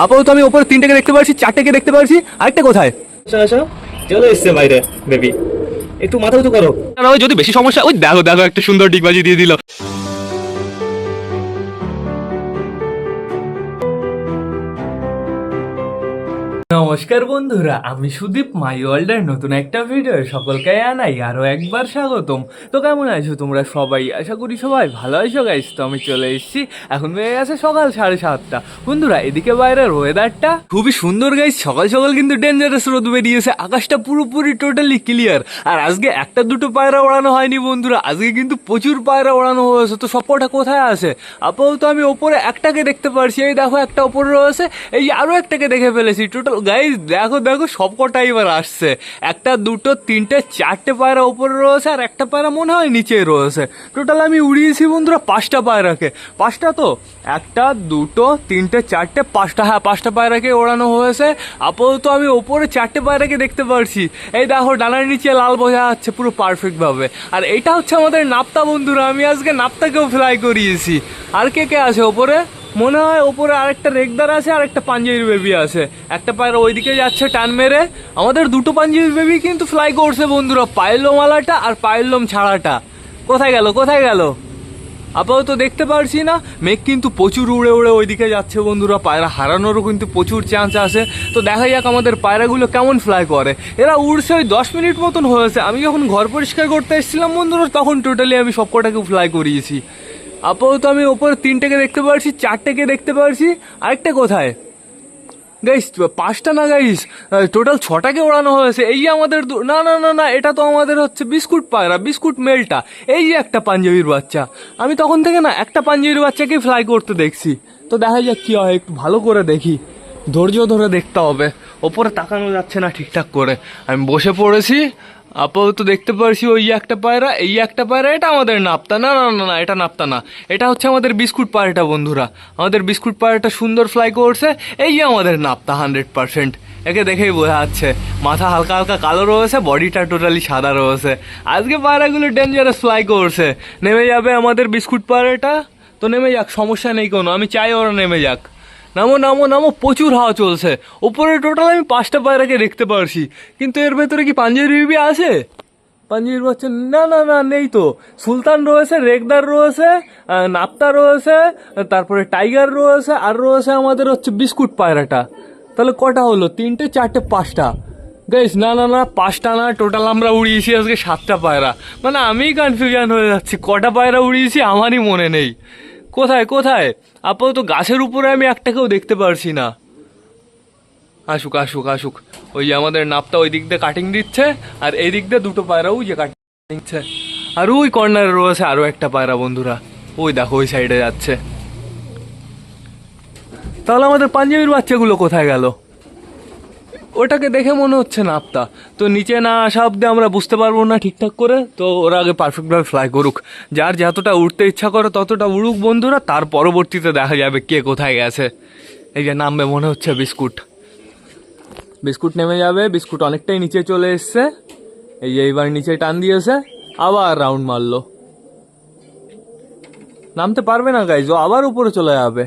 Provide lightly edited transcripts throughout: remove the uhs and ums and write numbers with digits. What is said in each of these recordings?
আপাতত আমি উপরে তিনটাকে দেখতে পাচ্ছি, চারটাকে দেখতে পাচ্ছি, আরেকটা কোথায়? আসো চলে এসছে বাইরে বেবি, একটু মাথা উঁচু করো। ওই যদি বেশি সমস্যা, ওই দেখো দেখো একটা সুন্দর ডিগবাজি দিয়ে দিল। নমস্কার বন্ধুরা, আমি সুদীপ, মাই ওয়ার্ল্ডের নতুন একটা ভিডিও সকলকে জানাই আরও একবার স্বাগতম। তো কেমন আছো তোমরা সবাই? আশা করি সবাই ভালো আছো গাইস। তো আমি চলে এসেছি, এখন বেজে গেছে সকাল 7:30। বন্ধুরা এদিকে বাইরের ওয়েদারটা খুবই সুন্দর গাইস। সকাল সকাল কিন্তু ডেঞ্জারাস রোদ বেরিয়েছে, আকাশটা পুরোপুরি টোটালি ক্লিয়ার। আর আজকে একটা দুটো পায়রা ওড়ানো হয়নি বন্ধুরা, আজকে কিন্তু প্রচুর পায়রা ওড়ানো হয়েছে। তো সবকটা কোথায় আছে? আপাতত আমি ওপরে একটাকে দেখতে পারছি, এই দেখো একটা ওপরে রয়েছে, এই আরও একটাকে দেখে ফেলেছি। টোটাল গাইস দেখো দেখো সবকটা এবার আসছে, একটা দুটো তিনটে চারটে পায়রা ওপরে রয়েছে, আর একটা পায়রা মনে হয় নিচে রয়েছে। টোটাল আমি উড়িয়েছি বন্ধুরা পাঁচটা পায়রাকে। পাঁচটা তো, একটা দুটো তিনটে চারটে পাঁচটা, হ্যাঁ পাঁচটা পায়রাকে ওড়ানো হয়েছে। আপাতত আমি ওপরে চারটে পায়রাকে দেখতে পারছি, এই দেখো ডানার নিচে লাল বোঝা যাচ্ছে পুরো পারফেক্টভাবে। আর এটা হচ্ছে আমাদের নাপ্তা বন্ধুরা, আমি আজকে নাপ্তাকেও ফ্লাই করিয়েছি। আর কে কে আছে ওপরে? মনে হয় ওপরে আরেকটা রেগদার আছে, আর একটা পাঞ্জাবি বেবি আছে। একটা পায়রা ওইদিকে যাচ্ছে টান মেরে। আমাদের দুটো পাঞ্জাবি বেবি কিন্তু ফ্লাই করছে বন্ধুরা, পায়ের লোমওয়ালাটা আর পায়ের লোম ছাড়াটা। কোথায় গেল কোথায় গেল? আপাতত দেখতে পারছি না। মেঘ কিন্তু প্রচুর উড়ে উড়ে ওইদিকে যাচ্ছে বন্ধুরা, পায়রা হারানোরও কিন্তু প্রচুর চান্স আছে। তো দেখা যাক আমাদের পায়রাগুলো কেমন ফ্লাই করে। এরা উড়ছে ওই 10 মিনিট মতন হয়েছে। আমি যখন ঘর পরিষ্কার করতে এসেছিলাম বন্ধুরা, তখন টোটালি আমি সবকটাকে ফ্লাই করিয়েছি। আপাতত আমি ওপরে তিনটাকে দেখতে পারছি, চারটাকে দেখতে পারছি, আরেকটা কোথায়? গাইস পাঁচটা না গাইস, টোটাল ছটাকে ওড়ানো হয়েছে। এই যে আমাদের না না না না, এটা তো আমাদের হচ্ছে বিস্কুট পায়রা, বিস্কুট মেলটা। এই যে একটা পাঞ্জাবির বাচ্চা, আমি তখন থেকে না একটা পাঞ্জাবির বাচ্চাকে ফ্লাই করতে দেখছি। তো দেখা যাক কি হয়, একটু ভালো করে দেখি, ধৈর্য ধরে দেখতে হবে। ওপরে তাকানো যাচ্ছে না ঠিকঠাক করে, আমি বসে পড়েছি। আপাতত দেখতে পারছি ওই একটা পায়রা, এই একটা পায়রা, এটা আমাদের নাপ্তা। না না না না, এটা নাপ্তা না, এটা হচ্ছে আমাদের বিস্কুট পায়রাটা বন্ধুরা। আমাদের বিস্কুট পায়রাটা সুন্দর ফ্লাই করছে। এই যে আমাদের নাপ্তা 100%, একে দেখেই বোঝা যাচ্ছে। মাথা হালকা হালকা কালো রয়েছে, বডিটা টোটালি সাদা রয়েছে। আজকে পায়রাগুলো ডেঞ্জারাস ফ্লাই করছে। নেমে যাবে আমাদের বিস্কুট পায়রাটা, তো নেমে যাক, সমস্যা নেই কোনো, আমি চাই ওরা নেমে যাক। নামো নামো নামো, প্রচুর হাওয়া চলছে। উপরে টোটাল আমি পাঁচটা পায়রাকে দেখতে পারছি, কিন্তু এর ভেতরে কি পাঞ্জাবি বেবি আছে? পাঞ্জাবির বাচ্চা না না না, নেই তো। সুলতান রয়েছে, রেগদার রয়েছে, নাপ্তা রয়েছে, তারপরে টাইগার রয়েছে, আর রয়েছে আমাদের হচ্ছে বিস্কুট পায়রাটা। তাহলে কটা হলো? তিনটে চারটে পাঁচটা গাইস। না না না, পাঁচটা না, টোটাল আমরা উড়িয়েছি আজকে 7টা পায়রা। মানে আমিই কনফিউশন হয়ে যাচ্ছি, কটা পায়রা উড়িয়েছি আমারই মনে নেই। কোথায় কোথায়? আপাতত গাছের উপরে আমি একটাকেও দেখতে পারছি না। আসুক আসুক আসুক। ওই যে আমাদের নাপটা ওই দিক দিয়ে কাটিং দিচ্ছে, আর এই দিক দিয়ে দুটো পায়রা ওই যে কাটিং দিচ্ছে। আর ওই কর্নারে রয়েছে আরও একটা পায়রা বন্ধুরা, ওই দেখো ওই সাইডে যাচ্ছে। তাহলে আমাদের পাঞ্জাবির বাচ্চাগুলো কোথায় গেল? ওটাকে দেখে মনে হচ্ছে নাপতা। তো নিচে না আসা অব্দি আমরা বুঝতে পারবো না ঠিকঠাক করে। তো ওরা আগে পারফেক্টভাবে ফ্লাই করুক, যার যতটা উঠতে ইচ্ছা করে ততটা উড়ুক বন্ধুরা, তার পরবর্তীতে দেখা যাবে কে কোথায় গেছে। এই যে নামবে মনে হচ্ছে বিস্কুট, বিস্কুট নেমে যাবে। বিস্কুট অনেকটাই নিচে চলে এসছে, এই যে এইবার নিচে টান দিয়েছে, আবার রাউন্ড মারলো। নামতে পারবে না গাইজ, ও আবার উপরে চলে যাবে,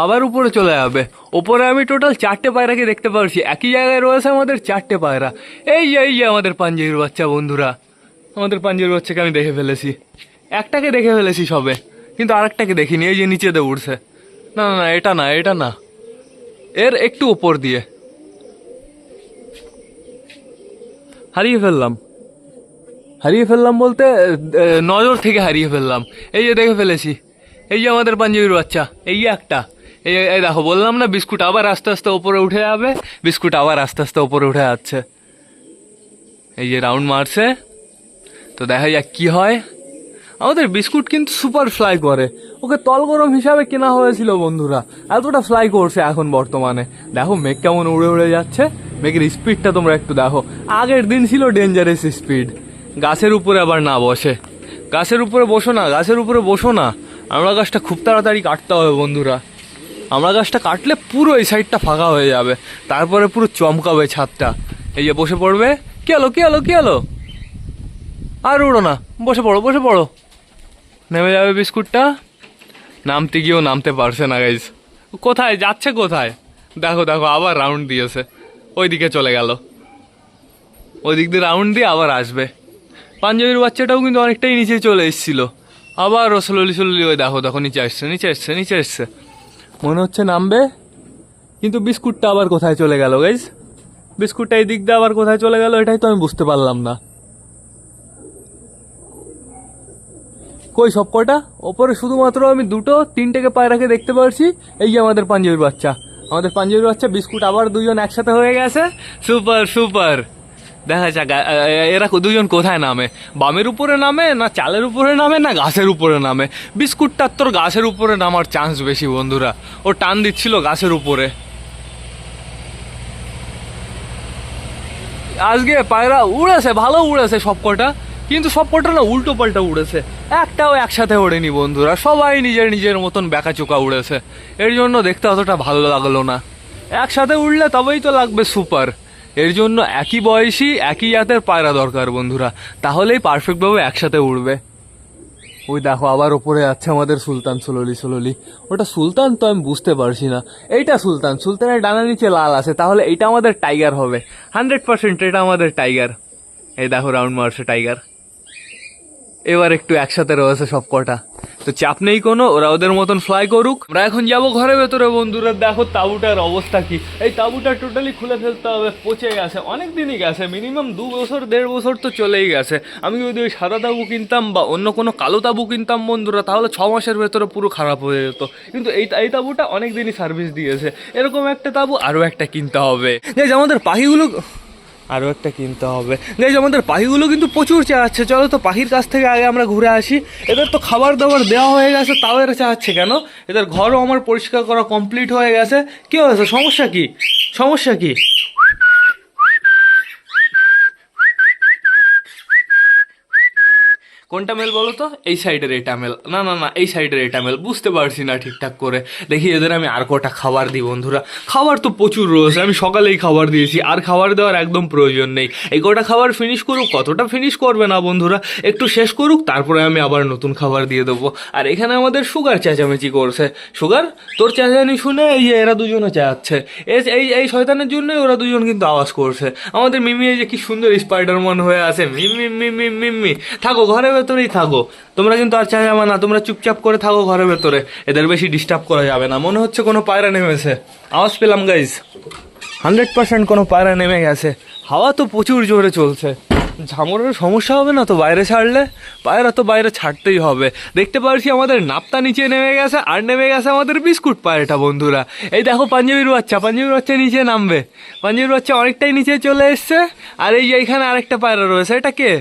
আবার উপরে চলে যাবে। ওপরে আমি টোটাল চারটে পায়রাকে দেখতে পাচ্ছি, একই জায়গায় রয়েছে আমাদের চারটে পায়রা। এই যে আমাদের পাঞ্জাবির বাচ্চা বন্ধুরা, আমাদের পাঞ্জাবির বাচ্চাকে আমি দেখে ফেলেছি। একটাকে দেখে ফেলেছি সবে, কিন্তু আরেকটাকে দেখিনি, এই যে নিচেতে উঠছে। না না না, এটা না, এটা না, এর একটু ওপর দিয়ে হারিয়ে ফেললাম। হারিয়ে ফেললাম বলতে নজর থেকে হারিয়ে ফেললাম। এই যে দেখে ফেলেছি, এই যে আমাদের পাঞ্জাবির বাচ্চা, এই যে একটা। এই দেখো, বললাম না বিস্কুট আবার আস্তে আস্তে ওপরে উঠে যাবে, বিস্কুট আবার আস্তে আস্তে ওপরে উঠে যাচ্ছে। এই যে রাউন্ড মারছে, তো দেখা যাক কি হয়। আমাদের বিস্কুট কিন্তু সুপার ফ্লাই করে, ওকে তল গরম হিসাবে কেনা হয়েছিল বন্ধুরা, এতটা ফ্লাই করছে এখন বর্তমানে। দেখো মেঘ কেমন উড়ে উড়ে যাচ্ছে, মেঘের স্পিডটা তোমরা একটু দেখো। আগের দিন ছিল ডেঞ্জারাস স্পিড। গাছের উপরে আবার না বসে, গাছের উপরে বসো না, গাছের উপরে বসো না। আমরা গাছটা খুব তাড়াতাড়ি কাটতে হবে বন্ধুরা, আমরা গাছটা কাটলে পুরো এই সাইডটা ফাঁকা হয়ে যাবে, তারপরে পুরো চমকাবে ছাদটা। এই যে বসে পড়বে। কি হলো কি হলো কি হলো? আর উড়ো না, বসে পড়ো বসে পড়ো। নেমে যাবে বিস্কুটটা, নামতে গিয়েও নামতে পারছে না গাইজ, কোথায় যাচ্ছে, কোথায়? দেখো দেখো, আবার রাউন্ড দিয়েছে, ওইদিকে চলে গেল, ওই দিক দিয়ে রাউন্ড দিয়ে আবার আসবে। পাঞ্জাবির বাচ্চাটাও কিন্তু অনেকটাই নিচে চলে এসেছিল, আবার স্লোলি স্লোলি ওই দেখো দেখো নিচে আসছে, নিচে আসছে, নিচে আসছে, মনে হচ্ছে নামবে। কিন্তু বিস্কুটটা আবার কোথায় চলে গেল গাইজ? বিস্কুটটা এই দিক দিয়ে আবার কোথায় চলে গেল এটাই তো আমি বুঝতে পারলাম না। কই সব কটা? ওপরে শুধুমাত্র আমি দুটো তিনটেকে পায়রাকে দেখতে পাচ্ছি। এই যে আমাদের পাঞ্জাবির বাচ্চা, আমাদের পাঞ্জাবির বাচ্চা বিস্কুট আবার দুজন একসাথে হয়ে গেছে। Super super. দেখা যাক এরা দুজন কোথায় নামে, বামের উপরে নামে না চালের উপরে নামে না গাছের উপরে নামে। বিস্কুটটার তোর গাছের উপরে নামার চান্স বেশি বন্ধুরা, ও টান দিচ্ছিল গাছের উপরে। আজকে পায়রা উড়েছে, ভালো উড়েছে সব কটা, কিন্তু সব কটা না উল্টো পাল্টা উড়েছে, একটাও একসাথে ওড়েনি বন্ধুরা, সবাই নিজের নিজের মতন ব্যাকাচোকা উড়েছে। এর জন্য দেখতে অতটা ভালো লাগলো না। একসাথে উড়লে তবেই তো লাগবে সুপার। এর জন্য একই বয়সী একই জাতের পায়রা দরকার বন্ধুরা, তাহলেই পারফেক্টভাবে একসাথে উড়বে। ওই দেখো আবার ওপরে যাচ্ছে আমাদের সুলতান স্লোলি স্লোলি। ওটা সুলতান তো আমি বুঝতে পারছি না। এইটা সুলতান, সুলতানের ডানার নিচে লাল আছে, তাহলে এটা আমাদের টাইগার হবে 100%। এটা আমাদের টাইগার। এই দেখো রাউন্ড মারছে টাইগার। এবার একটু একসাথে রয়েছে সব কটা, তো চাপ নেই কোনো, ওরা ওদের মতন ফ্লাই করুক। আমরা এখন যাবো ঘরের ভেতরে বন্ধুরা। দেখো তাঁবুটার অবস্থা কি, এই তাঁবুটা টোটালি খুলে ফেলতে হবে, পচে গেছে, অনেক দিনই গেছে, মিনিমাম 2 বছর 1.5 বছর তো চলেই গেছে। আমি যদি ওই সাদা তাঁবু কিনতাম বা অন্য কোনো কালো তাঁবু কিনতাম বন্ধুরা, তাহলে 6 মাসের ভেতরে পুরো খারাপ হয়ে যেত। কিন্তু এই তাঁবুটা অনেক দিনই সার্ভিস দিয়েছে। এরকম একটা তাঁবু আরও একটা কিনতে হবে। যে আমাদের পাখিগুলো আরও একটা কিনতে হবে। গাইজ আমাদের পাখিগুলো কিন্তু প্রচুর চাচ্ছে, চলো তো পাখির কাছ থেকে আগে আমরা ঘুরে আসি। এদের তো খাবার দাবার দেওয়া হয়ে গেছে, তাও এরা চাচ্ছে কেন? এদের ঘরও আমার পরিষ্কার করা কমপ্লিট হয়ে গেছে। কী হয়েছে, সমস্যা কি, সমস্যা কি? কোনটা মেল বলো তো? এই সাইডের এটা মেল, না না না এই সাইডের এটা মেল, বুঝতে পারছি না ঠিকঠাক করে। দেখি এদের আমি আর কটা খাবার দিই বন্ধুরা। খাবার তো প্রচুর রয়েছে, আমি সকালেই খাবার দিয়েছি, আর খাবার দেওয়ার একদম প্রয়োজন নেই। এই কটা খাবার ফিনিশ করুক, কতটা ফিনিশ করবে না বন্ধুরা, একটু শেষ করুক, তারপরে আমি আবার নতুন খাবার দিয়ে দেবো। আর এখানে আমাদের সুগার চেঁচামেচি করছে। সুগার, তোর চেঁচানি শুনে এই যে এরা দুজনে চেঁচাচ্ছে, এই এই শয়তানের জন্যই ওরা দুজন কিন্তু আওয়াজ করছে। আমাদের মিমি এই যে কি সুন্দর স্পাইডারম্যান হয়ে আছে, মিমি মিমি মিমি। থাকো ঘরের ভেতরেই থাকো, তোমরা কিন্তু আর চেঁচাবে না, তোমরা চুপচাপ করে থাকো ঘরের ভেতরে, এদের বেশি ডিস্টার্ব করা যাবে না। মনে হচ্ছে কোনো পায়রা নেমেছে, আওয়াজ পেলাম গাইজ, 100% কোনো পায়রা নেমে গেছে। হাওয়া তো প্রচুর জোরে চলছে, ঝামরের সমস্যা হবে না তো বাইরে ছাড়লে? পায়রা তো বাইরে ছাড়তেই হবে। দেখতে পাচ্ছি আমাদের নাপতা নিচে নেমে গেছে, আর নেমে গেছে আমাদের বিস্কুট পায়রাটা বন্ধুরা। এই দেখো পাঞ্জাবির বাচ্চা, পাঞ্জাবির বাচ্চা নিচে নামবে, পাঞ্জাবির বাচ্চা অনেকটাই নিচে চলে এসছে। আর এই যে এখানে আরেকটা পায়রা রয়েছে, এটা কে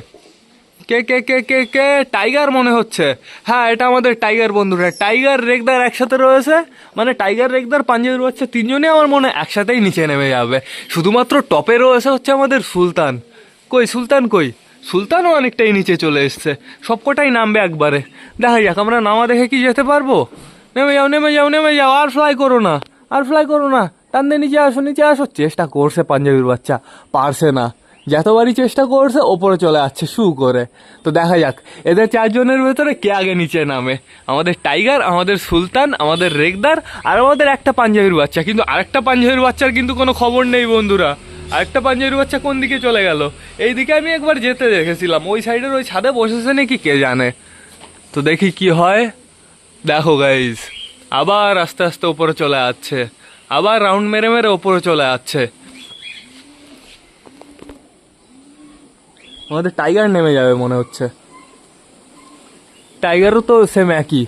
কে কে কে কে কে টাইগার মনে হচ্ছে। হ্যাঁ এটা আমাদের টাইগার বন্ধুরা, টাইগার রেগদার একসাথে রয়েছে, মানে টাইগার রেগদার পাঞ্জাবির বাচ্চা তিনজনই আমার মনে একসাথেই নিচে নেমে যাবে। শুধুমাত্র টপে রয়েছে হচ্ছে আমাদের সুলতান। কই সুলতান কই? সুলতানও অনেকটাই নিচে চলে এসছে, সবকটাই নামবে একবারে। দেখা যাক, আমরা নামা দেখে কি যেতে পারবো? নেমে যাও নেমে যাও নেমে যাও, আর ফ্লাই করো না, আর ফ্লাই করো না, টান দিয়ে নিচে আসো নিচে আসো। চেষ্টা করছে পাঞ্জাবির বাচ্চা, পারছে না, যতবারই চেষ্টা করছে ওপরে চলে যাচ্ছে শু করে। তো দেখা যাক এদের 4 জনের ভেতরে কে আগে নিচে নামে। আমাদের টাইগার, আমাদের সুলতান, আমাদের রেগদার, আর আমাদের একটা পাঞ্জাবির বাচ্চা। কিন্তু আরেকটা পাঞ্জাবির বাচ্চার কিন্তু কোনো খবর নেই বন্ধুরা। আরেকটা পাঞ্জাবির বাচ্চা কোন দিকে চলে গেল? এই দিকে আমি একবার যেতে দেখেছিলাম, ওই সাইডের ওই ছাদে বসেছে নাকি কে জানে। তো দেখি কি হয়। দেখো গাইজ আবার আস্তে আস্তে ওপরে চলে যাচ্ছে, আবার রাউন্ড মেরে মেরে ওপরে চলে যাচ্ছে। আমাদের টাইগার নেমে যাবে মনে হচ্ছে। টাইগারও তো সেম একই,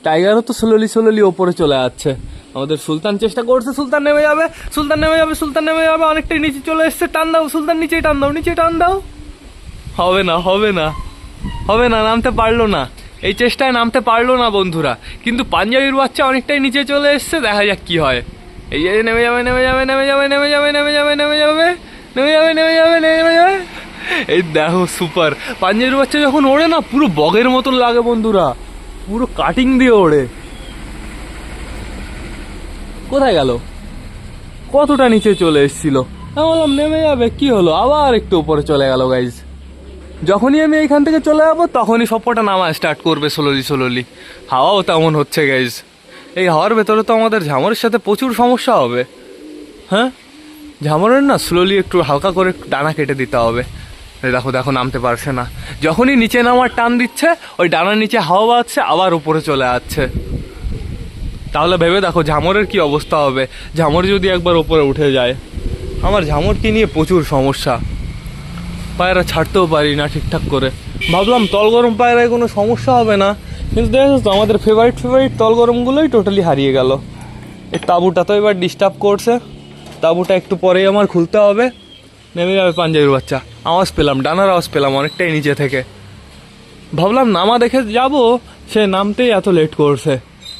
টাইগারও তো স্লোলি স্লোলি ওপরে চলে যাচ্ছে। আমাদের সুলতান চেষ্টা করছে, সুলতান নেমে যাবে, সুলতান নেমে যাবে, সুলতান নেমে যাবে, অনেকটাই নিচে চলে এসছে। টান দাও সুলতান, নিচেই টান দাও, নিচে টান দাও। হবে না হবে না হবে না, নামতে পারলো না, এই চেষ্টায় নামতে পারলো না বন্ধুরা। কিন্তু পাঞ্জাবির বাচ্চা অনেকটাই নিচে চলে এসছে, দেখা যাক কি হয়। এই যে নেমে যাবে নেমে যাবে নেমে যাবে নেমে যাবে নেমে যাবে নেমে যাবে নেমে যাবে নেমে যাবে নেমে যাবে। এই দেখো সুপার, পাঞ্জাবির বাচ্চা যখন ওড়ে না পুরো বগের মতন লাগে বন্ধুরা, পুরো কাটিং দিয়ে ওড়ে। কোথায় গেল? কতটা নিচে চলে এসেছিল, আমি বললাম নেমে যাবে, কি হলো আবার একটু উপরে চলে গেল গাইজ। যখনই আমি এইখান থেকে চলে যাবো তখনই সবকটা নামা স্টার্ট করবে স্লোলি স্লোলি। হাওয়াও তেমন হচ্ছে গাইজ, এই হাওয়ার ভেতরে তো আমাদের ঝামরের সাথে প্রচুর সমস্যা হবে। হ্যাঁ, ঝামরের না স্লোলি একটু হালকা করে একটু ডানা কেটে দিতে হবে। এই দেখো দেখো নামতে পারছে না, যখনই নিচে নামার টান দিচ্ছে ওই ডানার নিচে হাওয়া বাজছে আবার উপরে চলে যাচ্ছে। তাহলে ভেবে দেখো ঝামরের কি অবস্থা হবে, ঝামর যদি একবার উপরে উঠে যায়। আমার ঝামরকে নিয়ে প্রচুর সমস্যা, পায়রা ছাড়তেও পারি না ঠিকঠাক করে। ভাবলাম তল গরম পায়রায় কোনো সমস্যা হবে না, কিন্তু দেখো তো আমাদের ফেভারিট তল গরমগুলোই টোটালি হারিয়ে গেল। এই তাঁবুটা তো এবার ডিস্টার্ব করছে, তাঁবুটা একটু পরেই আমার খুলতে হবে, নেমে যাবে পাঞ্জাবির বাচ্চা। আওয়াজ পেলাম, ডানার আওয়াজ পেলাম অনেকটাই নিচে থেকে। ভাবলাম নামা দেখে যাব, সে নামতেই এত লেট করছে।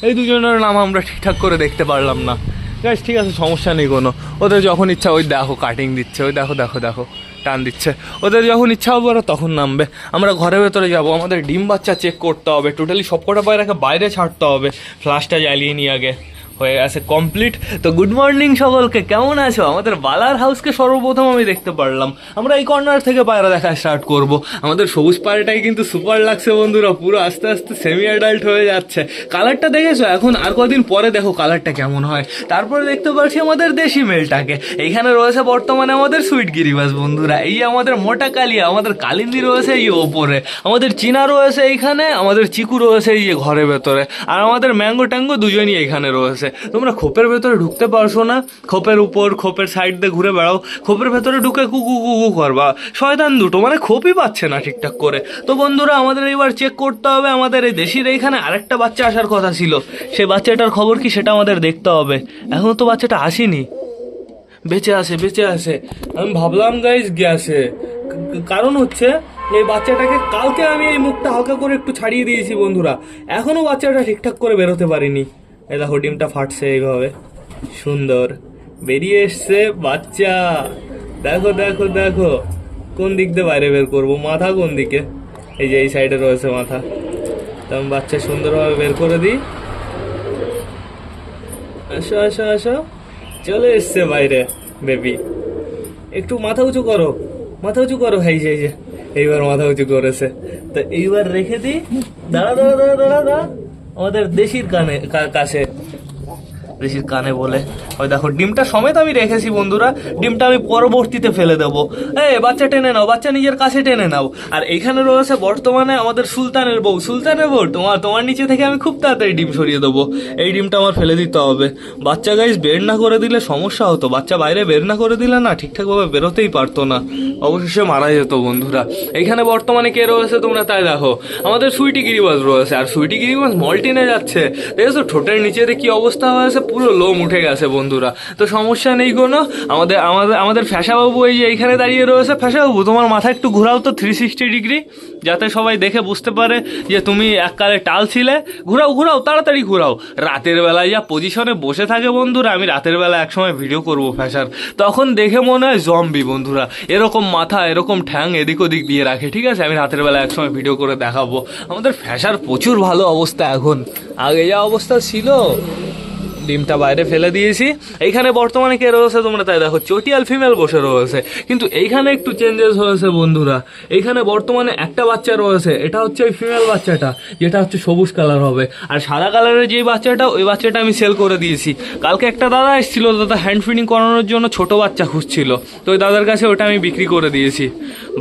এই দুজনের নাম আমরা ঠিকঠাক করে দেখতে পারলাম না। গাইস ঠিক আছে, সমস্যা নেই কোনো, ওদের যখন ইচ্ছা, ওই দেখো কাটিং দিচ্ছে, ওই দেখো দেখো দেখো টান দিচ্ছে, ওদের যখন ইচ্ছা হবে ওরা তখন নামবে। আমরা ঘরের ভেতরে যাব, আমাদের ডিম বাচ্চা চেক করতে হবে, টোটালি সবকটা পায়রাকে বাইরে ছাড়তে হবে। ফ্লাশটা জ্বালিয়ে নিয়ে আগে হয়ে গেছে কমপ্লিট। তো গুড মর্নিং সকলকে, কেমন আছো? আমাদের বালার হাউসকে সর্বপ্রথম আমি দেখতে পারলাম। আমরা এই কর্নার থেকে পায়রা দেখা স্টার্ট করব। আমাদের সবুজ পায়রাটাই কিন্তু সুপার লাগছে বন্ধুরা, পুরো আস্তে আস্তে সেমি অ্যাডাল্ট হয়ে যাচ্ছে। কালারটা দেখেছো? এখন আর কদিন পরে দেখো কালারটা কেমন হয়। তারপরে দেখতে পাচ্ছি আমাদের দেশি মেলটাকে। এইখানে রয়েছে বর্তমানে আমাদের সুইট গিরিবাস বন্ধুরা, এই আমাদের মোটা কালিয়া, আমাদের কালিন্দি রয়েছে এই ওপরে, আমাদের চীনা রয়েছে এইখানে, আমাদের চিকু রয়েছে এই যে ঘরের ভেতরে, আর আমাদের ম্যাঙ্গো ট্যাঙ্গো দুজনই এইখানে রয়েছে। তোমরা খোপের ভেতরে ঢুকতে পারছো না, খোপের উপর খোপের সাইড দিয়ে ঘুরে বেড়াও, খোপের ভেতরে ঢুকে কুকু কুকু করবা, শয়তান দুটো, মানে খোপই পাচ্ছে না ঠিকঠাক করে। তো বন্ধুরা আমাদের এবার চেক করতে হবে, আমাদের এই দেশির এইখানে আরেকটা বাচ্চা আসার কথা ছিল, সেই বাচ্চাটার খবর কি সেটা আমাদের দেখতে হবে। এখনো তো বাচ্চাটা আসেনি, বেঁচে আছে। আমি ভাবলাম গাইস গেছে, কারণ হচ্ছে এই বাচ্চাটাকে কালকে আমি এই মুখটা হালকা করে একটু ছাড়িয়ে দিয়েছি বন্ধুরা, এখনো বাচ্চাটা ঠিকঠাক করে বেরোতে পারিনি। এই দেখো ডিমটা ফাটছে এইভাবে, সুন্দর বেরিয়ে এসছে বাচ্চা। দেখো দেখো দেখো কোন দিক দিয়ে বাইরে বের করবো, মাথা কোন দিকে, এই যে এই সাইডে রয়েছে মাথা। তো আমি বাচ্চা সুন্দরভাবে বের করে দিই। আসো আসো আসো, চলে এসছে বাইরে বেবি। একটু মাথা উঁচু করো, মাথা উঁচু করো, এই যে এইবার মাথা উঁচু করেছে। তো এইবার রেখে দিই, দাঁড়া দাঁড়া দাঁড়া দাঁড়া দাঁড়া, আমাদের দেশির কাছে দেশির কানে বলে, ওই দেখো ডিমটা সমেত আমি রেখেছি বন্ধুরা, ডিমটা আমি পরবর্তীতে ফেলে দেবো। বাচ্চা টেনে নাও, বাচ্চা নিজের কাছে টেনে নাও। আর এইখানে রয়েছে বর্তমানে আমাদের সুলতানের বউ, তোমার নিচে থেকে আমি খুব তাড়াতাড়ি ডিম সরিয়ে দেবো। এই ডিমটা আমার ফেলে দিতে হবে। বাচ্চা গাইস বের না করে দিলে সমস্যা হতো, বাচ্চা বাইরে বের না করে দিলে না ঠিকঠাকভাবে বেরোতেই পারতো না, অবশেষে মারা যেত বন্ধুরা। এইখানে বর্তমানে কে রয়েছে তোমরা তাই দেখো, আমাদের সুইটি গিরিবাজ রয়েছে, আর সুইটি গিরিবাজ মল্টিনে যাচ্ছে। দেখেছো ঠোঁটের নিচেতে কি অবস্থা হয়েছে, পুরো লোম উঠে গেছে বন্ধুরা। তো সমস্যা নেই কোনো, আমাদের আমাদের আমাদের ফ্যাশাবাবু এই যে এইখানে দাঁড়িয়ে রয়েছে। ফ্যাশাবাবু তোমার মাথা একটু ঘোরাও তো 360 ডিগ্রি, যাতে সবাই দেখে বুঝতে পারে যে তুমি এককালে টাল ছিলে। ঘুরাও তাড়াতাড়ি ঘুরাও। রাতের বেলায় যা পজিশনে বসে থাকে বন্ধুরা, আমি রাতের বেলা একসময় ভিডিও করবো ফ্যাশার, তখন দেখে মনে হয় জম্বি বন্ধুরা, এরকম মাথা এরকম ঠ্যাং এদিক ওদিক দিয়ে রাখে। ঠিক আছে, আমি রাতের বেলা একসময় ভিডিও করে দেখাবো। আমাদের ফ্যাশার প্রচুর ভালো অবস্থা এখন, আগে যা অবস্থা ছিল। ডিমটা বাইরে ফেলে দিয়েছি। এইখানে বর্তমানে কে রয়েছে তোমরা তাই দেখো, চটিয়াল ফিমেল বসে রয়েছে। কিন্তু এইখানে একটু চেঞ্জেস হয়েছে বন্ধুরা, এইখানে বর্তমানে একটা বাচ্চা রয়েছে, এটা হচ্ছে ওই ফিমেল বাচ্চাটা, যেটা হচ্ছে সবুজ কালার হবে। আর সাদা কালারের যে বাচ্চাটা, ওই বাচ্চাটা আমি সেল করে দিয়েছি। কালকে একটা দাদা এসেছিল, দাদা হ্যান্ড ফিডিং করানোর জন্য ছোট বাচ্চা খুঁজছিল, তো ওই দাদার কাছে ওটা আমি বিক্রি করে দিয়েছি।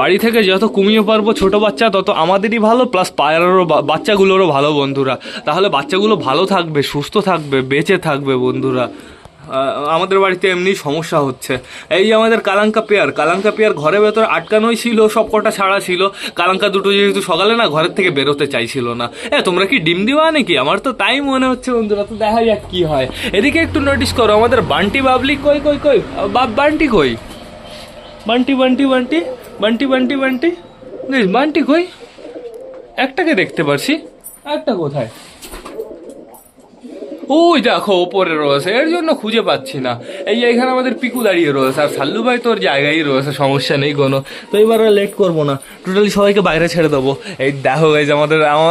বাড়ি থেকে যত কমিয়ে পারবো ছোট বাচ্চা তত আমাদেরই ভালো, প্লাস পায়রারও বাচ্চাগুলোরও ভালো বন্ধুরা। তাহলে বাচ্চাগুলো ভালো থাকবে, সুস্থ থাকবে, বেঁচে থাকবে বন্ধুরা। আমাদের বাড়িতে এমনি সমস্যা হচ্ছে। এই যে আমাদের কালাঙ্কা পেয়ার ঘরের ভেতরে আটকানোই ছিল, সব কটা ছাড়া ছিল। কালাঙ্কা দুটো যেহেতু সকালে না ঘরের থেকে বেরোতে চাইছিল না। তোমরা কি ডিম দিবা নাকি? আমার তো তাই মনে হচ্ছে বন্ধুরা, তো দেখা যাক কি হয়। এদিকে একটু নোটিস করো, আমাদের বান্টি বাবলি কই বান্টি কই, বান্টি কই? একটাকে দেখতে পারছি, একটা কোথায়? ওই দেখো ওপরে রয়েছে, এর জন্য খুঁজে পাচ্ছি না। এই যে এখানে আমাদের পিকু দাঁড়িয়ে রয়েছে, আর সাল্লু ভাই তোর জায়গায় রয়েছে, সমস্যা নেই কোনো। তো এবার লেট করবো না, টোটালি সবাইকে বাইরে ছেড়ে দেবো। এই দেখো এই যে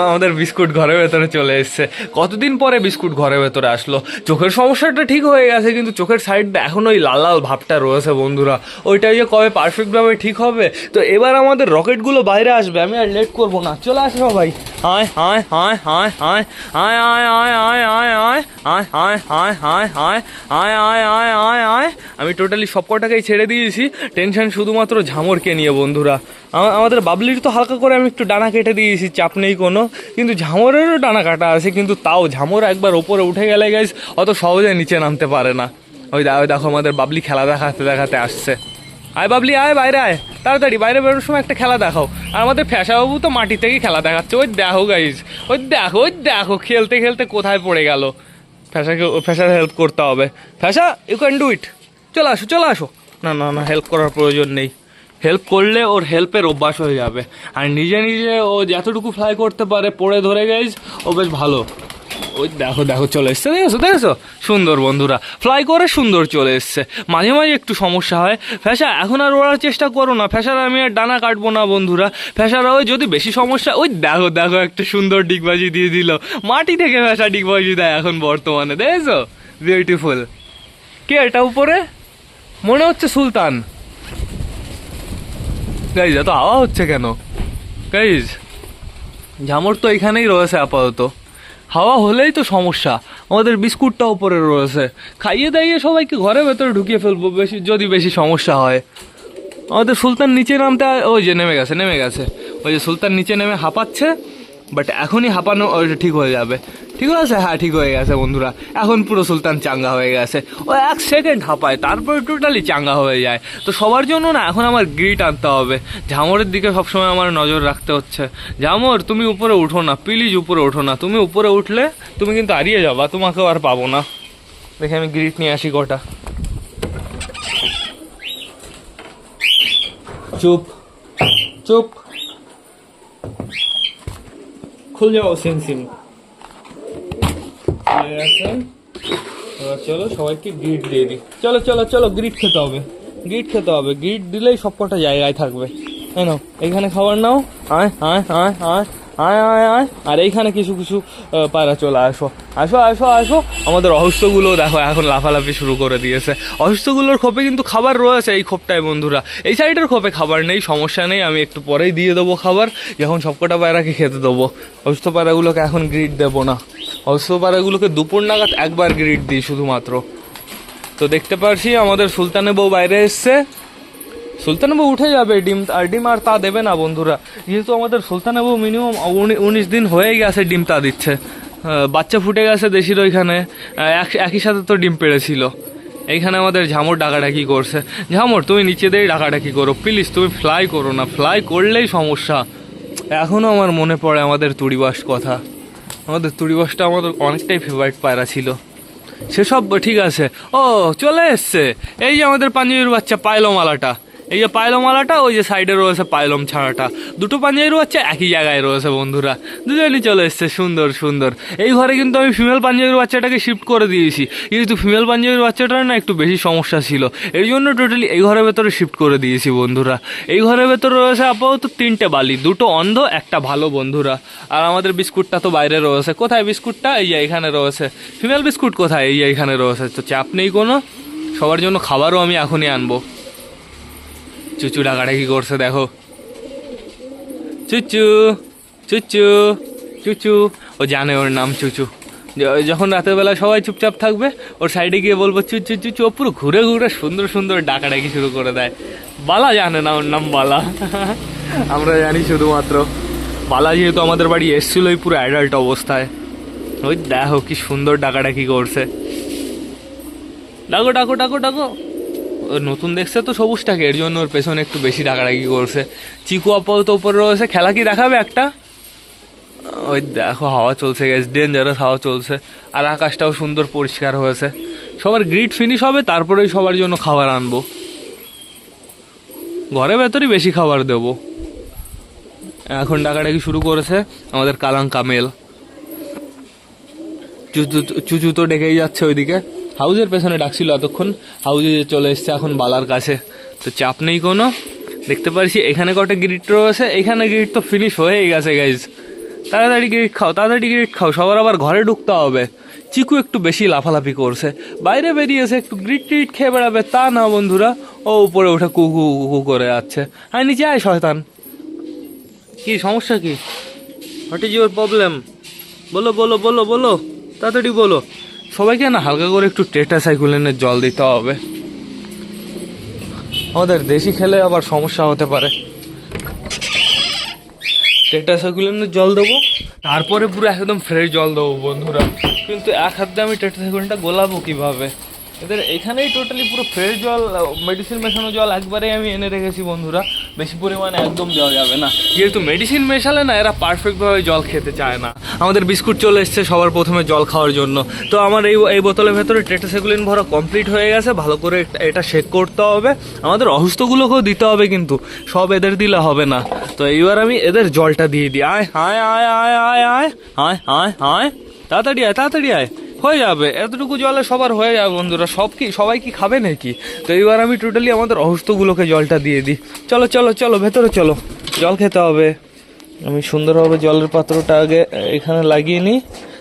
আমাদের বিস্কুট ঘরের ভেতরে চলে এসছে। কতদিন পরে বিস্কুট ঘরের ভেতরে আসলো। চোখের সমস্যাটা ঠিক হয়ে গেছে, কিন্তু চোখের সাইডটা এখন ওই লাল লাল ভাবটা রয়েছে বন্ধুরা, ওইটাই যে কবে পারফেক্টভাবে ঠিক হবে। তো এবার আমাদের রকেটগুলো বাইরে আসবে, আমি আর লেট করবো না, চলে আসো সবাই। আয় আয় আয় আয় আয় আয় আয় আয় আয় আয় আয় আয় আয় আয় আয় আয় আয় আয় আয় আয় আয় আয় আমি টোটালি সব কটাকেই ছেড়ে দিয়েছি, টেনশন শুধুমাত্র ঝামরকে নিয়ে বন্ধুরা। আমাদের বাবলির তো হালকা করে আমি একটু ডানা কেটে দিয়েছি, চাপ নেই কোনো, কিন্তু ঝামরেরও ডানা কাটা আছে, কিন্তু তাও ঝামর একবার ওপরে উঠে গেলে গাইস অত সহজে নিচে নামতে পারে না। ওই দেখো আমাদের বাবলি খেলা দেখাতে দেখাতে আসছে। আয় বাবলি আয়, বাইরে আয় তাড়াতাড়ি, বাইরে বেরোনোর সময় একটা খেলা দেখাও। আর আমাদের ফ্যাসাবাবু তো মাটি থেকেই খেলা দেখাচ্ছে, ওই দেখো গাইজ, ওই দেখো খেলতে খেলতে কোথায় পড়ে গেল। ফ্যাসার হেল্প করতে হবে। ফ্যাসা ইউ ক্যান ডু ইট, চলে আসো। না না না, হেল্প করার প্রয়োজন নেই, হেল্প করলে ওর হেল্পের অভ্যাস হয়ে যাবে। আর নিজে নিজে ও যতটুকু ফ্লাই করতে পারে পড়ে ধরে গাইজ ও বেশ ভালো। ওই দেখো চলে এসছে, দেখেছো সুন্দর বন্ধুরা, ফ্লাই করে সুন্দর চলে এসছে। মাঝে মাঝে একটু সমস্যা হয়। ফ্যাসা এখন আর ওড়ার চেষ্টা করো না, ফ্যাসার আমি আর ডানা কাটবো না বন্ধুরা। ফ্যাসারা ওই যদি বেশি সমস্যা, ওই দেখো একটা সুন্দর ডিগবাজি দিয়ে দিল, মাটি থেকে ফ্যাসা ডিগবাজি দেয় এখন বর্তমানে, দেখেছো বিউটিফুল। কে এটা উপরে? মনে হচ্ছে সুলতান। গাইজ এত হাওয়া হচ্ছে কেন গাইজ? ঝামর তো এখানেই রয়েছে আপাতত, হাওয়া হলেই তো সমস্যা। আমাদের বিস্কুটটা উপরে রয়েছে, খাইয়ে দাইয়ে সবাইকে ঘরের ভেতরে ঢুকিয়ে ফেলবো যদি বেশি সমস্যা হয়। আমাদের সুলতান নিচে নামতে, ওই যে নেমে গেছে, ওই যে সুলতান নিচে নেমে হাঁপাচ্ছে, বাট এখনই হাঁপানো ঠিক হয়ে যাবে। ঠিক আছে, হ্যাঁ ঠিক হয়ে গেছে বন্ধুরা, এখন পুরো সুলতান চাঙ্গা হয়ে গেছে। ও 1 সেকেন্ড হাঁপায় তারপরে টোটালি চাঙ্গা হয়ে যায়। তো সবার জন্য না এখন আমার গ্রিট আনতে হবে। ঝামরের দিকে সবসময় আমার নজর রাখতে হচ্ছে। ঝামর তুমি উপরে উঠো না প্লিজ, উপরে ওঠো না, তুমি উপরে উঠলে তুমি কিন্তু হারিয়ে যাবা, তোমাকেও আর পাবো না। দেখে আমি গ্রিট নিয়ে আসি কটা। চুপ খুল যাও সিম। চলো সবাইকে গ্রিট দিয়ে দিই, চলো গ্রিট খেতে হবে, গ্রিট দিলেই সব কটা জায়গায় থাকবে। তাই না, এইখানে খাবার নাও, আয় আয় আয় আয় আয় আয় আয়, আর এইখানে কিছু পায়রা চলে আসো। আমাদের অসুস্থগুলো দেখো এখন লাফালাফি শুরু করে দিয়েছে। অসুস্থগুলোর খোপে কিন্তু খাবার রয়েছে, এই খোপটায় বন্ধুরা। এই সাইডের খোপে খাবার নেই, সমস্যা নেই, আমি একটু পরেই দিয়ে দেবো খাবার, যখন সবকটা পায়রাকে খেতে দেবো। অসুস্থ পায়রাগুলোকে এখন গ্রিট দেবো না, অসুস্থ পায়রাগুলোকে দুপুর নাগাদ একবার গ্রিট দিই শুধুমাত্র। তো দেখতে পারছি আমাদের সুলতানের বউ বাইরে এসছে, সুলতানের বউ উঠে যাবে, ডিম আর তা দেবে না বন্ধুরা, যেহেতু আমাদের সুলতানের বউ মিনিমাম 19 দিন হয়ে গেছে ডিম তা দিচ্ছে। বাচ্চা ফুটে গেছে দেশির ওইখানে, একই সাথে তো ডিম পেড়েছিল। এইখানে আমাদের ঝামর ডাকাডাকি করছে। ঝামর তুমি নিচে দিয়ে ডাকাডাকি করো প্লিজ, তুমি ফ্লাই করো না, ফ্লাই করলেই সমস্যা। এখনও আমার মনে পড়ে আমাদের তুড়িবাস কথা, আমাদের তুড়িবাসটা আমাদের অনেকটাই ফেভারিট পায়রা ছিল। সেসব ঠিক আছে। ও চলে এসছে, এই যে আমাদের পাঞ্জাবির বাচ্চা পায়লমালাটা, এই যে পায়লমালাটা, ওই যে সাইডে রয়েছে পায়লম ছাড়াটা, দুটো পাঞ্জাবির বাচ্চা একই জায়গায় রয়েছে বন্ধুরা, দুজনই চলে এসছে সুন্দর। এই ঘরে কিন্তু আমি ফিমেল পাঞ্জাবির বাচ্চাটাকে শিফট করে দিয়েছি, কিন্তু ফিমেল পাঞ্জাবির বাচ্চাটার না একটু বেশি সমস্যা ছিল, এই জন্য টোটালি এই ঘরের ভেতরে শিফট করে দিয়েছি বন্ধুরা। এই ঘরের ভেতরে রয়েছে আপাতত 3টে বালি, 2টো অন্ধ, একটা ভালো বন্ধুরা। আর আমাদের বিস্কুটটা তো বাইরে রয়েছে, কোথায় বিস্কুটটা? এই যে এখানে রয়েছে। ফিমেল বিস্কুট কোথায়? এই যে এখানে রয়েছে। তো চাপ নেই কোনো, সবার জন্য খাবারও আমি এখনই আনবো। চুচু ডাকাডাকি করছে দেখো, চুচু, ও জানে ওর নাম চুচু। যখন রাতের বেলা সবাই চুপচাপ থাকবে, ওর সাইডে গিয়ে বলবো চুচু, ও পুরো ঘুরে সুন্দর ডাকাডাকি শুরু করে দেয়। বালা জানে না ওর নাম বালা, আমরা জানি শুধুমাত্র। বালা যেহেতু আমাদের বাড়ি এসছিল ওই পুরো অ্যাডাল্ট অবস্থায়, ওই দেখো কি সুন্দর ডাকাডাকি করছে। ডাকো। নতুন দেখছে তো সবুজটাকে, এর জন্য ওর পেছনে একটু বেশি ডাকাডাকি করছে। চিকু আপাতত উপরে রয়েছে, খেলা কি দেখাবে একটা? ওই দেখো হাওয়া চলছে গ্যাস, ডেঞ্জারাস হাওয়া চলছে, আর আকাশটাও সুন্দর পরিষ্কার হয়েছে। সবার গ্রিড ফিনিশ হবে, তারপরেই সবার জন্য খাবার আনবো। ঘরের ভেতরই বেশি খাবার দেবো। এখন ডাকাডাকি শুরু করেছে আমাদের কালাঙ্কা মেল। চুচু তো ডেকেই যাচ্ছে ওইদিকে, হাউজের পেছনে ডাকছিল এতক্ষণ, হাউজে চলে এসছে এখন বালার কাছে। তো চাপ নেই কোনো, দেখতে পাচ্ছি এখানে কটা গ্রিড রয়েছে, এখানে গ্রিড তো ফিনিশ হয়েই গেছে গাইজ। তাড়াতাড়ি গ্রিড খাও, সবার আবার ঘরে ঢুকতে হবে। চিকু একটু বেশি লাফালাফি করছে, বাইরে বেরিয়েছে, একটু গ্রিড খেয়ে বেড়াবে তা না বন্ধুরা, ও উপরে উঠে কুকু করে যাচ্ছে। আর নিচে আয় শয়তান, কি সমস্যা কি? What is your problem? বলো তাড়াতাড়ি বলো। সবাইকে না হালকা করে একটু টেট্রাসাইক্লিনের জল দিতে হবে। আমাদের দেশি খেলে আবার সমস্যা হতে পারে। টেট্রাসাইক্লিনের জল দেবো, তারপরে পুরো একদম ফ্রেশ জল দেবো বন্ধুরা। কিন্তু এক হাতে আমি টেট্রাসাইক্লিনটা গোলাবো কীভাবে? এদের এখানেই টোটালি পুরো ফ্রেশ জল, মেডিসিন মেশানো জল একবারেই আমি এনে রেখেছি বন্ধুরা। বেশি পরিমাণে একদম দেওয়া যাবে না, যেহেতু মেডিসিন মেশালে না এরা পারফেক্টভাবে জল খেতে চায় না। আমাদের বিস্কুট চলে এসছে সবার প্রথমে জল খাওয়ার জন্য। তো আমার এই বোতলের ভেতরে টেট্রাসাইক্লিন ভরা কমপ্লিট হয়ে গেছে। ভালো করে এটা শেক করতে হবে। আমাদের অসুস্থগুলোকেও দিতে হবে, কিন্তু সব এদের দিলে হবে না। তো এইবার আমি এদের জলটা দিয়ে দিই। আয় আয় আয় আয় আয় আয় আয় আয় আয়, তাড়াতাড়ি আয়, তাড়াতাড়ি আয়, হয়ে যাবে। এতটুকু জলে সবার হয়ে যাবে বন্ধুরা। সবাই কি খাবে নাকি? তো এইবার আমি টোটালি আমাদের অসুস্থগুলোকে জলটা দিয়ে দিই। চলো চলো চলো, ভেতরে চলো, জল খেতে হবে। আমি সুন্দরভাবে জলের পাত্রটা আগে এখানে লাগিয়ে নিই,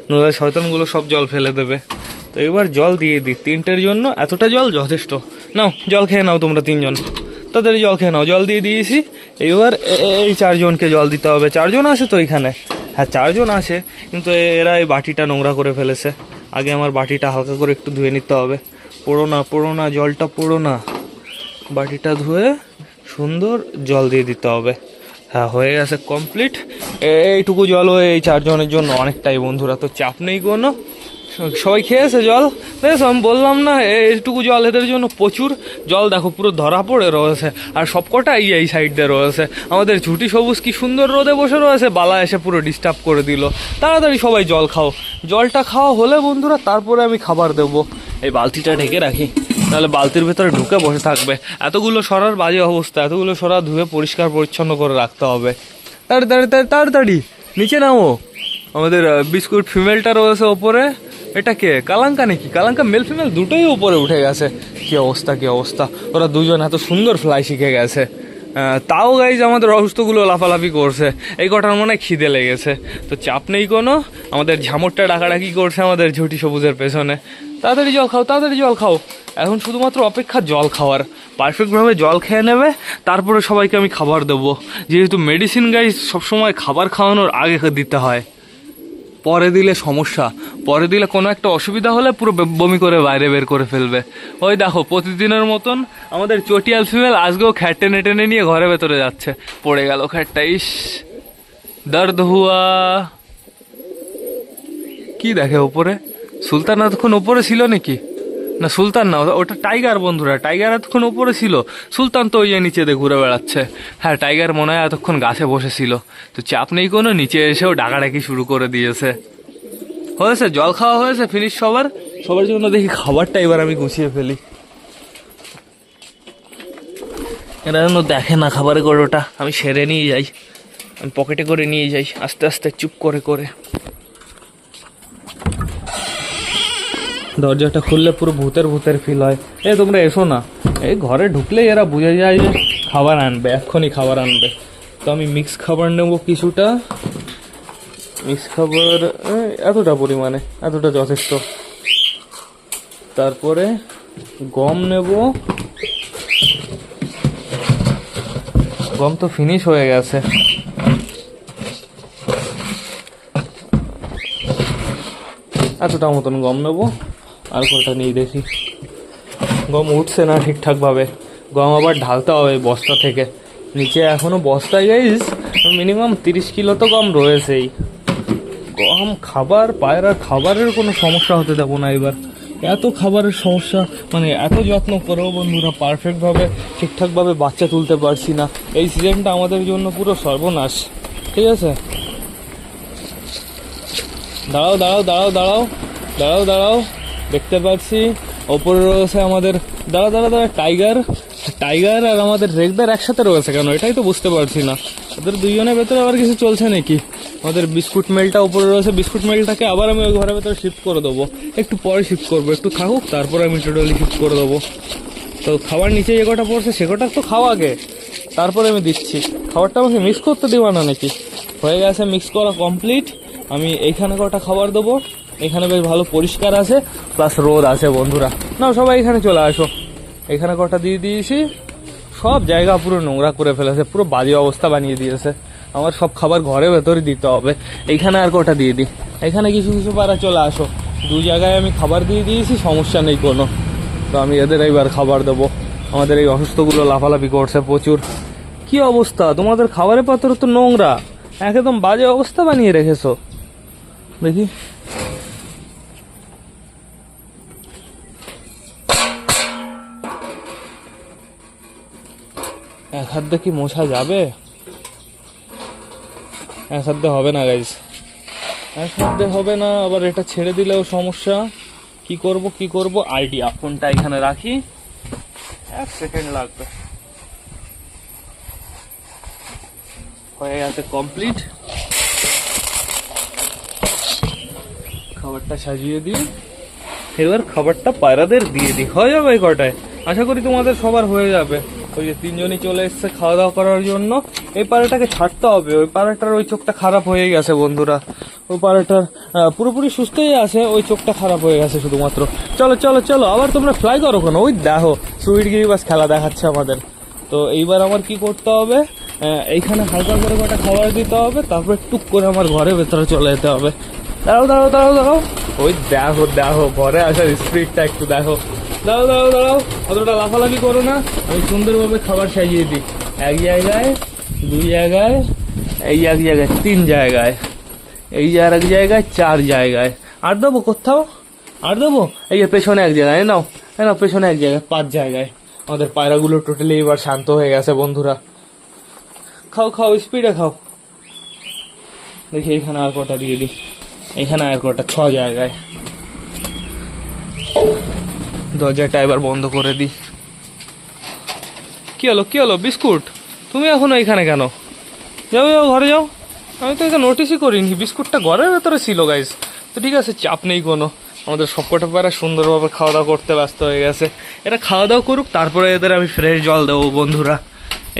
নোংরা শয়তানগুলো সব জল ফেলে দেবে। তো এবার জল দিয়ে দিই 3টের জন্য। এতটা জল যথেষ্ট। নাও জল খেয়ে নাও তোমরা 3জন, তাড়াতাড়ি জল খেয়ে নাও। জল দিয়ে দিয়েছি। এইবার এই 4জনকে জল দিতে হবে। 4জন আছে তো এখানে? হ্যাঁ 4জন আছে, কিন্তু এরা এই বাটিটা নোংরা করে ফেলেছে। আগে আমার বাটিটা হালকা করে একটু ধুয়ে নিতে হবে। পড়ো না জলটা, পড়ো না। বাটিটা ধুয়ে সুন্দর জল দিয়ে দিতে হবে। হ্যাঁ হয়ে গেছে কমপ্লিট। এইটুকু জলও এই 4জনের জন্য অনেকটাই বন্ধুরা। তো চাপ নেই কোনো। সবাই খেয়েছে জল? বেশ, আমি বললাম না এইটুকু জল এদের জন্য প্রচুর। জল দেখো পুরো ধরা পড়ে রয়েছে, আর সবকটা এই সাইড দিয়ে রয়েছে। আমাদের ঝুটি সবুজ কি সুন্দর রোদে বসে রয়েছে, বালা এসে পুরো ডিস্টার্ব করে দিল। তাড়াতাড়ি সবাই জল খাও। জলটা খাওয়া হলে বন্ধুরা তারপরে আমি খাবার দেবো। এই বালতিটা ঢেকে রাখি, তাহলে বালতির ভেতরে ঢুকে বসে থাকবে। এতগুলো সরার বাজে অবস্থা, এতগুলো সরা ধুয়ে পরিষ্কার পরিচ্ছন্ন করে রাখতে হবে। তাড়াতাড়ি তাড়াতাড়ি নিচে নামো। আমাদের বিস্কুট ফিমেলটা রয়েছে ওপরে। এটা কে, কালাঙ্কা নাকি? কালাঙ্কা মেল ফিমেল দুটোই উপরে উঠে গেছে। কি অবস্থা, কি অবস্থা! ওরা দুজন এত সুন্দর ফ্লাই শিখে গেছে। তাও গাইজ আমাদের অসুস্থগুলো লাফালাফি করছে। এই কটার মনে হয় খিদে লেগেছে। তো চাপ নেই কোনো। আমাদের ঝামরটা ডাকাডাকি করছে আমাদের ঝুটি সবুজের পেছনে। তাড়াতাড়ি জল খাও, তাড়াতাড়ি জল খাও। এখন শুধুমাত্র অপেক্ষা জল খাওয়ার। পারফেক্টভাবে জল খেয়ে নেবে, তারপরে সবাইকে আমি খাবার দেবো। যেহেতু মেডিসিন গাইজ সবসময় খাবার খাওয়ানোর আগে দিতে হয়, পরে দিলে সমস্যা। পরে দিলে কোনো একটা অসুবিধা হলে পুরো বমি করে বাইরে বের করে ফেলবে। ওই দেখো প্রতিদিনের মতন আমাদের চটিয়াল ফিমেল আজকেও খ্যাট টেনে টেনে নিয়ে ঘরের ভেতরে যাচ্ছে। পড়ে গেল খ্যাটটা, ইস দর্দ হুয়া। কি দেখে ওপরে? সুলতান এতক্ষণ ওপরে ছিল নাকি? না সুলতান না, ওটা টাইগার বন্ধুরা। টাইগার এতক্ষণ ওপরে ছিল, সুলতান তো ওই নিচে দিয়ে ঘুরে বেড়াচ্ছে। হ্যাঁ টাইগার মনে হয় এতক্ষণ গাছে বসেছিল। তো চাপ নেই কোনো, নিচে এসেও ডাকাডাকি শুরু করে দিয়েছে। হয়েছে জল খাওয়া হয়েছে, ফিনিশ সবার জন্য। দেখি খাবারটা এবার আমি গুছিয়ে ফেলি। এরা যেন দেখে না খাবারের গড়োটা। আমি সেরে নিয়ে যাই, আমি পকেটে করে নিয়ে যাই আস্তে আস্তে চুপ করে করে। দরজাটা খুললে পুরো ভূতের ফিল হয়। তোমরা এসো না। এই ঘরে ঢুকলেই এরা বুঝে যায় যে খাবার আনবে, এক্ষুনি খাবার আনবে। তো আমি মিক্স খাবার নেবো কিছুটা। মিক্স খাবার এতটা পরিমাণে, এতটা যথেষ্ট। তারপরে গম নেব। গম তো ফিনিশ হয়ে গেছে। এতটা মতন গম নেব। আর কটা নিয়ে দেখি। গম উঠছে না ঠিকঠাকভাবে। গম আবার ঢালতে হবে বস্তা থেকে। নিচে এখনও বস্তায় গাইজ মিনিমাম 30 কিলো তো গম রয়েছেই। গম খাবার, পায়রার খাবারের কোনো সমস্যা হতে দেবো না এবার। এত খাবারের সমস্যা, মানে এত যত্ন করেও বন্ধুরা পারফেক্টভাবে ঠিকঠাকভাবে বাচ্চা তুলতে পারছি না। এই সিজনটা আমাদের জন্য পুরো সর্বনাশ। ঠিক আছে, দাঁড়াও দাঁড়াও দাঁড়াও দাঁড়াও দাঁড়াও দাঁড়াও। দেখতে পাচ্ছি ওপরে রয়েছে আমাদের। দাঁড়া টাইগার আর আমাদের রেগদার একসাথে রয়েছে কেন, এটাই তো বুঝতে পারছি না। ওদের দুজনের ভেতরে আবার কিছু চলছে নাকি? আমাদের বিস্কুট মেলটা উপরে রয়েছে। বিস্কুট মেলটাকে আবার আমি ওই ঘরের ভেতরে শিফট করে দেবো। একটু পরে শিফট করবো, একটু থাকুক, তারপরে আমি টোটালি শিফট করে দেবো। তো খাবার নিচে যে কটা পড়ছে সে কটা তো খাওয়া আগে, তারপরে আমি দিচ্ছি। খাবারটা আমাকে মিক্স করতে দেবো না নাকি? হয়ে গেছে মিক্স করা কমপ্লিট। আমি এইখানে কটা খাবার দেবো। এখানে বেশ ভালো পরিষ্কার আছে, প্লাস রোদ আছে বন্ধুরা। না সবাই এখানে চলে আসো। এখানে কটা দিয়ে দিয়েছি। সব জায়গা পুরো নোংরা করে ফেলেছে, পুরো বাজে অবস্থা বানিয়ে দিয়েছে। আমার সব খাবার ঘরের ভেতরে দিতে হবে। এইখানে আর কটা দিয়ে দিই। এখানে কিছু পাড়া চলে আসো। দু জায়গায় আমি খাবার দিয়ে দিয়েছি, সমস্যা নেই কোনো। তো আমি এদের এইবার খাবার দেবো। আমাদের এই অসুস্থগুলো লাফালাফি করছে প্রচুর। কি অবস্থা তোমাদের খাবারের পাত্র তো নোংরা, একদম বাজে অবস্থা বানিয়ে রেখেছো। দেখি এক হাত দিয়ে কি মোছা যাবে? এক হাত দিয়ে হবে না গাইজ, এক হাত দিয়ে হবে না। আবার এটা ছেড়ে দিলেও সমস্যা। কি করব আইডিয়া। ফোনটা এখানে রাখি, 1 সেকেন্ড লাগবে। হয়ে গেছে কমপ্লিট। খাবারটা সাজিয়ে দিই, এবার খাবারটা পায়রাদের দিয়ে দিই। হয়ে যাবে এই কটায়, আশা করি তোমাদের সবার হয়ে যাবে। ওই যে 3 জনই চলে এসছে খাওয়া দাওয়া করার জন্য। এই পায়রাটাকে ছাড়তে হবে, ওই পায়রাটার ওই চোখটা খারাপ হয়ে গেছে বন্ধুরা। ওই পায়রাটার পুরোপুরি সুস্থই আছে, ওই চোখটা খারাপ হয়ে গেছে শুধুমাত্র। চলো চলো চলো, আবার তোমরা ফ্লাই করো কেন? ওই দেখো সুইট গিরিবাস খেলা দেখাচ্ছে আমাদের। তো এইবার আমার কি করতে হবে, এইখানে হালকা করে কটা খাবার দিতে হবে, তারপরে টুক করে আমার ঘরের ভেতরে চলে যেতে হবে। দাঁড়াও দাঁড়াও দাঁড়াও দাঁড়াও, ওই দেখো দেখো ঘরে আসার স্পিডটা একটু দেখো। দাঁড়াও দাঁড়াও দাঁড়াও, অতটা লাফালাফি করো না। আমি সুন্দরভাবে খাবার সাজিয়ে দিই। 1 জায়গায়, 2 জায়গায়, এই 1 জায়গায়, 3 জায়গায়, এই আর 1 জায়গায়, 4 জায়গায়। আর দেবো কোথাও? আর দেবো? এই যে পেছনে 1 জায়গায়, নাও নাও, পেছনে 1 জায়গায়, 5 জায়গায়। আমাদের পায়রাগুলো টোটালি এবার শান্ত হয়ে গেছে বন্ধুরা। খাও খাও, স্পিডে খাও। দেখি এখানে আর কটা দিয়ে দিই, এখানে আর কটা, 6 জায়গায়। দরজাটা এবার বন্ধ করে দিই। কি হলো কি হলো বিস্কুট, তুমি এখনো এখানে কেন? যাও যাও ঘরে যাও। আমি তো এটা নোটিসই করিনি, বিস্কুটটা ঘরের ভেতরে ছিল গাইস। তো ঠিক আছে, চাপ নেই কোনো। আমাদের সবকটা পায়রা সুন্দরভাবে খাওয়া দাওয়া করতে ব্যস্ত হয়ে গেছে। এটা খাওয়া দাওয়া করুক, তারপরে এদের আমি ফ্রেশ জল দেবো বন্ধুরা।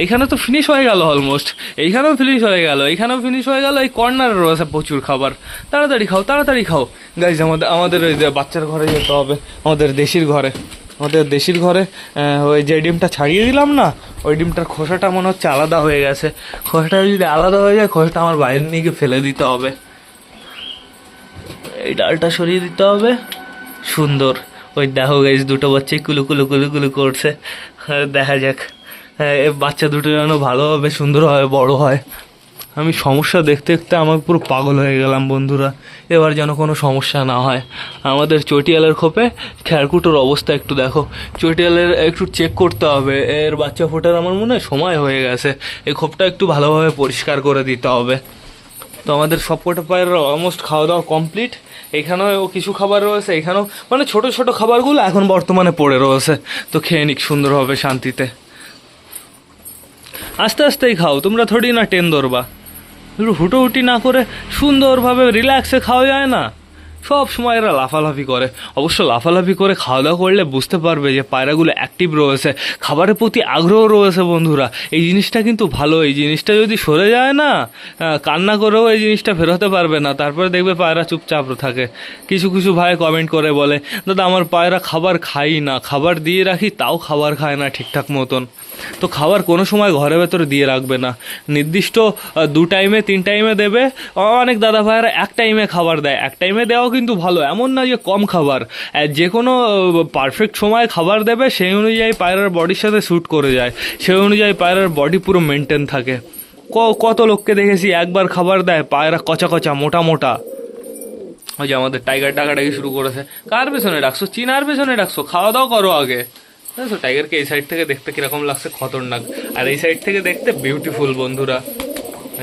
এইখানে তো ফিনিশ হয়ে গেল অলমোস্ট, এইখানেও ফিনিশ হয়ে গেল, এইখানেও ফিনিশ হয়ে গেল। এই কর্নারে রয়েছে প্রচুর খাবার। তাড়াতাড়ি খাও তাড়াতাড়ি খাও গাইজ। আমাদের ওই যে বাচ্চার ঘরে যেতে হবে, আমাদের দেশির ঘরে। আমাদের দেশির ঘরে ওই যে ডিমটা ছাড়িয়ে দিলাম না, ওই ডিমটার খোসাটা মনে হচ্ছে আলাদা হয়ে গেছে। খোসাটা যদি আলাদা হয়ে যায়, খোসাটা আমার বাইরে নিয়ে গিয়ে ফেলে দিতে হবে। এই ডালটা সরিয়ে দিতে হবে। সুন্দর। ওই দেখো গাইজ, দুটো বাচ্চাই কুলু কুলু কুলু কুলু করছে। দেখা যাক এই বাচ্চা দুটো যেন ভালোভাবে সুন্দরভাবে বড় হয়। আমি সমস্যা দেখতে দেখতে আমার পুরো পাগল হয়ে গেলাম বন্ধুরা। এবার যেন কোনো সমস্যা না হয়। আমাদের চটিয়ালের খোপে খ্যারকুটোর অবস্থা একটু দেখো। চটিয়ালের একটু চেক করতে হবে, এর বাচ্চা ফোটার আমার মনে হয় সময় হয়ে গেছে। এই খোপটা একটু ভালোভাবে পরিষ্কার করে দিতে হবে। তো আমাদের সবকটা পায়ের অলমোস্ট খাওয়া দাওয়া কমপ্লিট। এখানেও কিছু খাবার রয়েছে, এখানেও মানে ছোট ছোট খাবারগুলো এখন বর্তমানে পড়ে রয়েছে। তো খেয়ে নিক সুন্দরভাবে শান্তিতে। আস্তে আস্তেই খাও, তোমরা থোড়ি না টেন ধরবা। একটু হুটোহুটি না করে সুন্দরভাবে রিল্যাক্সে খাওয়া যায় না? সব সময় এরা লাফালাফি করে। অবশ্য লাফালাফি করে খাওয়া দাওয়া করলে বুঝতে পারবে যে পায়রাগুলো অ্যাক্টিভ রয়েছে, খাবারের প্রতি আগ্রহ রয়েছে বন্ধুরা। এই জিনিসটা কিন্তু ভালো। এই জিনিসটা যদি সরে যায় না, কান্না করেও এই জিনিসটা ফেরোতে পারবে না। তারপরে দেখবে পায়রা চুপচাপ থাকে। কিছু কিছু ভাই কমেন্ট করে বলে, দাদা আমার পায়রা খাবার খাই না, খাবার দিয়ে রাখি তাও খাবার খায় না ঠিকঠাক মতন। তো খাবার কোনো সময় ঘরের ভেতরে দিয়ে রাখবে না, নির্দিষ্ট 2 টাইমে 3 টাইমে দেবে। অনেক দাদা ভাইয়েরা 1 টাইমে খাবার দেয়। 1 টাইমে দেওয়াও কিন্তু ভালো, এমন না যে কম খাবার। যে কোনো পারফেক্ট সময় খাবার দেবে, সেই অনুযায়ী পায়রার বডির সাথে স্যুট করে যায়, সেই অনুযায়ী পায়রার বডি পুরো মেনটেন থাকে। কত লোককে দেখেছি একবার খাবার দেয়, পায়রা কচা কচা মোটা মোটা। ওই যে আমাদের টাইগার ডাকাডাকি শুরু করেছে। কার পেছনে ডাকছো? চিনার পেছনে ডাকছো? খাওয়া দাওয়া করো আগে। বুঝেছো, টাইগারকে এই সাইড থেকে দেখতে কিরকম লাগছে, খতরনাক। আর এই সাইড থেকে দেখতে বিউটিফুল বন্ধুরা।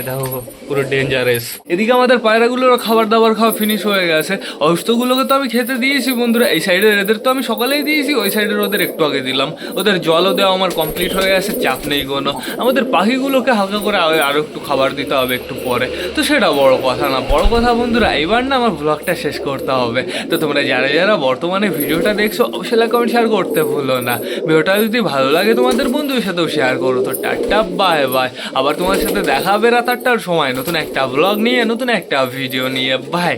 দেখো পুরো ডেঞ্জারাস। এদিকে আমাদের পায়রাগুলোর খাবার দাবার খাওয়া ফিনিশ হয়ে গেছে। অসুস্থগুলোকে তো আমি খেতে দিয়েছি বন্ধুরা। এই সাইডের এদের তো আমি সকালেই দিয়েছি, ওই সাইডের ওদের একটু আগে দিলাম। ওদের জলও দেওয়া আমার কমপ্লিট হয়ে গেছে, চাপ নেই কোনো। আমাদের পাখিগুলোকে হালকা করে আরও একটু খাবার দিতে হবে একটু পরে। তো সেটা বড় কথা না, বড় কথা বন্ধুরা এবার না আমার ব্লগটা শেষ করতে হবে। তো তোমরা যারা যারা বর্তমানে ভিডিওটা দেখছো অবশ্যই লাইক কমেন্ট শেয়ার করতে ভুলো না। ভিডিওটা যদি ভালো লাগে তোমাদের বন্ধুদের সাথেও শেয়ার করো। তো টাটা বাই বাই, আবার তোমার সাথে দেখা হবে রাত 8টার সময় নতুন একটা ব্লগ নিয়ে, নতুন একটা ভিডিও নিয়ে। বাই।